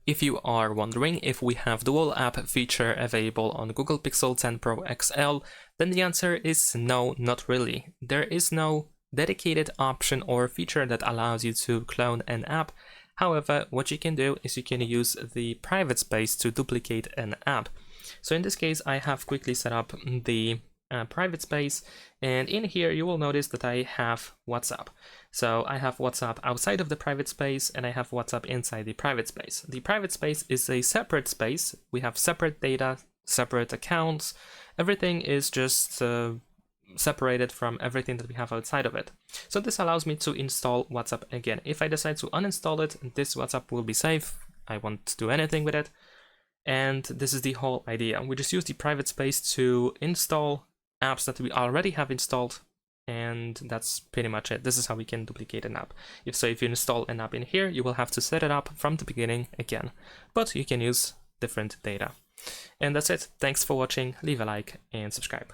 If you are wondering if we have dual app feature available on Google Pixel 10 Pro XL, then the answer is no, not really. There is no dedicated option or feature that allows you to clone an app. However, what you can do is you can use the private space to duplicate an app. So in this case, I have quickly set up the private space, and in here you will notice that I have WhatsApp. So I have WhatsApp outside of the private space and I have WhatsApp inside the private space. The private space is a separate space. We have separate data, separate accounts. Everything is just separated from everything that we have outside of it. So this allows me to install WhatsApp again. If I decide to uninstall it, this WhatsApp will be safe. I won't do anything with it. And this is the whole idea. We just use the private space to install apps that we already have installed, and that's pretty much it. This is how we can duplicate an app. If you install an app in here, you will have to set it up from the beginning again, but you can use different data. And that's it. Thanks for watching. Leave a like and subscribe.